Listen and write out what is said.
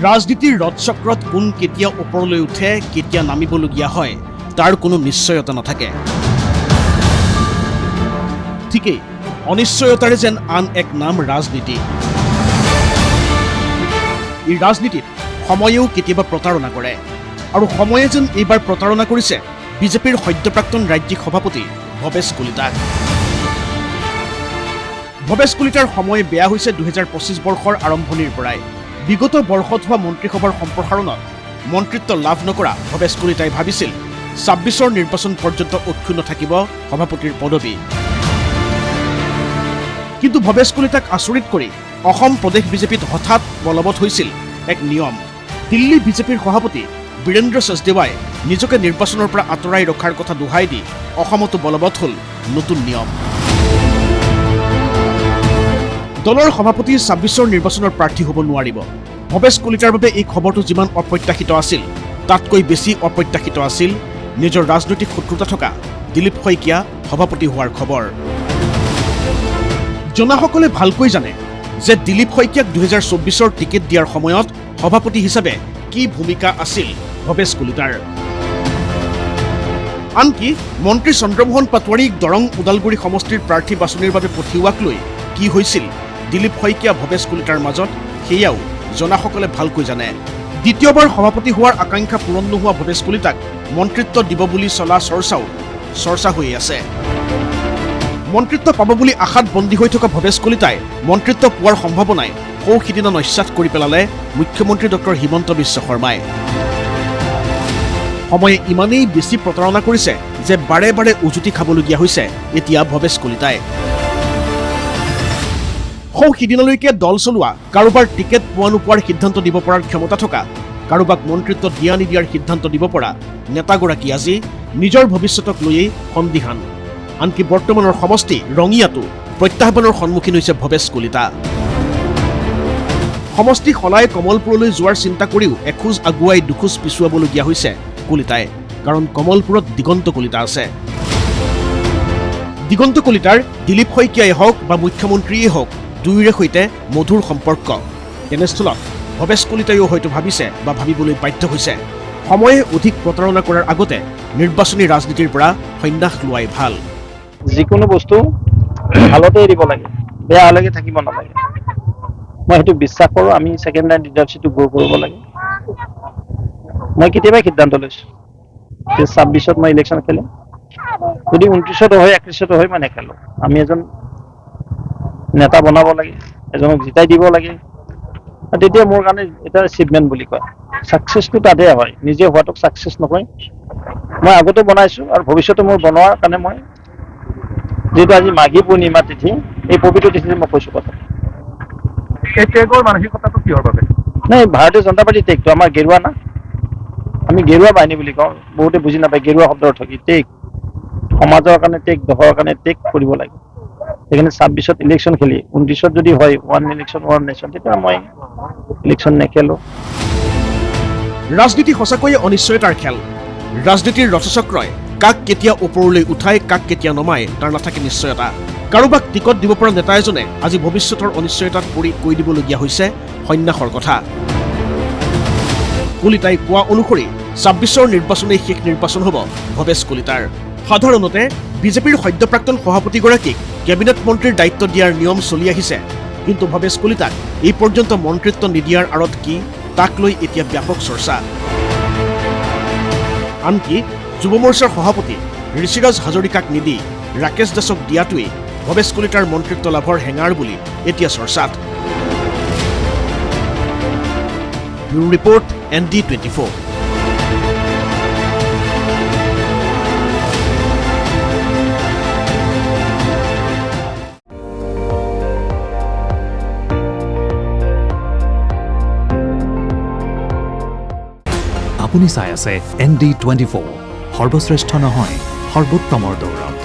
ৰাজনীতিৰ ৰথচক্ৰত কোন কেতিয়া ওপৰলৈ উঠে কেতিয়া নামিবলগীয়া হয় তাৰ কোনো নিশ্চয়তা নাথাকে। ঠিকেই অনিশ্চয়তাৰে যেন আন এক নাম ৰাজনীতি। এই ৰাজনীতিত সময়েও কেতিয়াবা প্ৰতাৰণা কৰে আৰু সময়ে যেন এইবাৰ প্ৰতাৰণা কৰিছে বিজেপিৰ সদ্যপ্ৰাক্তন ৰাজ্যিক সভাপতি ভৱেশ কলিতাক। ভৱেশ কলিতাৰ সময় বেয়া হৈছে 2025 বৰ্ষৰ আৰম্ভণিৰ পৰাই। বিগত বৰ্ষত হোৱা মন্ত্ৰীসভাৰ সম্প্ৰসাৰণত মন্ত্ৰিত্ব লাভ নকৰা ভৱেশ কলিতাই ভাবিছিল 26ৰ নিৰ্বাচন পৰ্যন্ত অক্ষুণ্ণ থাকিব সভাপতিৰ পদবী। কিন্তু ভৱেশ কলিতাক আচৰিত কৰি অসম প্ৰদেশ বিজেপিত হঠাৎ বলবৎ হৈছিল এক নিয়ম। দিল্লী বিজেপিৰ সভাপতি বীৰেন্দ্ৰ সচদেৱাই নিজকে নিৰ্বাচনৰ পৰা আঁতৰাই ৰখাৰ কথা দোহাই দি অসমতো বলবৎ হ'ল নতুন নিয়ম। দলৰ সভাপতি 26ৰ নিৰ্বাচনৰ প্ৰাৰ্থী হ'ব নোৱাৰিব। ভৱেশ কলিতাৰ বাবে এই খবৰটো যিমান অপ্ৰত্যাশিত আছিল তাতকৈ বেছি অপ্ৰত্যাশিত আছিল নিজৰ ৰাজনৈতিক শত্ৰুতা থকা দিলীপ শইকীয়া সভাপতি হোৱাৰ খবৰ। জনাসকলে ভালকৈ জানে যে দিলীপ শইকীয়াক 2024ৰ টিকেট দিয়াৰ সময়ত সভাপতি হিচাপে কি ভূমিকা আছিল ভৱেশ কলিতাৰ। আনকি মন্ত্ৰী চন্দ্ৰমোহন পাটোৱাৰীক দৰং ওদালগুৰি সমষ্টিৰ প্ৰাৰ্থী বাছনিৰ বাবে পঠিওৱাক লৈ কি হৈছিল দিলীপ শইকীয়া ভৱেশ কলিতাৰ মাজত সেয়াও জনাসকলে ভালকৈ জানে। দ্বিতীয়বাৰ সভাপতি হোৱাৰ আকাংক্ষা পূৰণ নোহোৱা ভৱেশ কলিতাক মন্ত্ৰিত্ব দিব বুলি চলা চৰ্চা হৈ আছে। মন্ত্ৰিত্ব পাব বুলি আশাত বন্দী হৈ থকা ভৱেশ কলিতাই মন্ত্ৰিত্ব পোৱাৰ সম্ভাৱনাই সিদিনা নস্যাৎ কৰি পেলালে মুখ্যমন্ত্ৰী ডক্টৰ হিমন্ত বিশ্ব শৰ্মাই। সময়ে ইমানেই বেছি প্ৰতাৰণা কৰিছে যে বাৰে বাৰে উজুতি খাবলগীয়া হৈছে এতিয়া ভৱেশ কলিতাই। সিদিনালৈকে দল চলোৱা কাৰোবাৰ টিকেট পোৱা নোপোৱাৰ সিদ্ধান্ত দিব পৰাৰ ক্ষমতা থকা কাৰোবাক মন্ত্ৰিত্ব দিয়া নিদিয়াৰ সিদ্ধান্ত দিব পৰা নেতাগৰাকী আজি নিজৰ ভৱিষ্যতক লৈয়েই সন্দিহান। আনকি বৰ্তমানৰ সমষ্টি ৰঙিয়াতো প্ৰত্যাহ্বানৰ সন্মুখীন হৈছে ভৱেশ কলিতা। সমষ্টি সলাই কমলপুৰলৈ যোৱাৰ চিন্তা কৰিও এখোজ আগুৱাই দুখোজ পিছুৱাবলগীয়া হৈছে কলিতাই, কাৰণ কমলপুৰত দিগন্ত কলিতা আছে। দিগন্ত কলিতাৰ দিলীপ শইকীয়াই হওক বা মুখ্যমন্ত্ৰীয়ে হওক দুয়োৰে সৈতে মধুৰ সম্পৰ্ক। তেনেস্থলত ভৱেশ কলিতাইও হয়তো ভাবিছে বা ভাবিবলৈ বাধ্য হৈছে সময়ে অধিক প্ৰতাৰণা কৰাৰ আগতে নিৰ্বাচনী ৰাজনীতিৰ পৰা সন্ন্যাস লোৱাই ভাল। যিকোনো বস্তু ভালতে এৰিব লাগে, বেয়া হ'লেগে থাকিব নালাগে। মই সেইটো বিশ্বাস কৰোঁ। আমি ছেকেণ্ড লাইন লিডাৰশ্বিপটো গ্ৰ' কৰিব লাগে। মই কেতিয়াবাই সিদ্ধান্ত লৈছোঁ যে 26ত মই ইলেকশ্যন খেলিম। যদি 29ত হয় 31ত হয় মই নেখেলোঁ। আমি এজন নেতা বনাব লাগে, এজনক জিতাই দিব লাগে। তেতিয়া মোৰ কাৰণে এটা এচিভমেণ্ট বুলি কয়। ছাকচেছটো তাতে হয়, নিজে হোৱাটোক ছাকচেছ নকয়। মই আগতে বনাইছোঁ আৰু ভৱিষ্যতে মোৰ বনোৱাৰ কাৰণে মই যিহেতু আজি মাঘী পূৰ্ণিমা তিথি, এই পবিত্ৰ তিথিত মই কৈছোঁ কথা। এই ত্যাগৰ মানসিকতাটো কিহৰ বাবে? নাই, ভাৰতীয় জনতা পাৰ্টি টেগটো আমাৰ গেৰুৱা না, আমি গেৰুৱা বাহিনী বুলি কওঁ। বহুতে বুজি নাপায় গেৰুৱা শব্দৰ অৰ্থ কি। টেগ সমাজৰ কাৰণে টেগ, দেশৰ কাৰণে টেগ কৰিব লাগে। সেইকাৰণে 26ত ইলেকশ্যন খেলি 29ত যদি হয় ওৱান ইলেকশ্যন ওৱান নেশ্যন, তেতিয়া মই ইলেকশ্যন নেখেলোঁ। ৰাজনীতি সঁচাকৈয়ে অনিশ্চয়তাৰ খেল। ৰাজনীতিৰ ৰথচক্ৰই কাক কেতিয়া ওপৰলৈ উঠাই কাক কেতিয়া নমায় তাৰ নাথাকে নিশ্চয়তা। কাৰোবাক টিকট দিব পৰা নেতা এজনে আজি ভৱিষ্যতৰ অনিশ্চয়তাত পৰি কৈ দিবলগীয়া হৈছে সন্ন্যাসৰ কথা। কলিতাই কোৱা অনুসৰি 26ৰ নিৰ্বাচনেই শেষ নিৰ্বাচন হ'ব ভৱেশ কলিতাৰ। সাধাৰণতে বিজেপিৰ সদ্যপ্ৰাক্তন সভাপতিগৰাকীক কেবিনেট মন্ত্ৰীৰ দায়িত্ব দিয়াৰ নিয়ম চলি আহিছে, কিন্তু ভৱেশ কলিতাক এই পৰ্যন্ত মন্ত্ৰিত্ব নিদিয়াৰ আঁৰত কি তাক লৈ এতিয়া ব্যাপক চৰ্চা। আনকি যুৱ মৰ্চাৰ সভাপতি ঋষিৰাজ হাজৰিকাক নিদি ৰাকেশ দাসক দিয়াটোৱেই ভৱেশ কলিতাৰ মন্ত্ৰিত্ব লাভৰ হেঙাৰ বুলি এতিয়া চৰ্চাত। Bureau report ND24। আপুনি চাই আছে ND24, সৰ্বশ্ৰেষ্ঠ নহয় সৰ্বোত্তমৰ দৌৰ।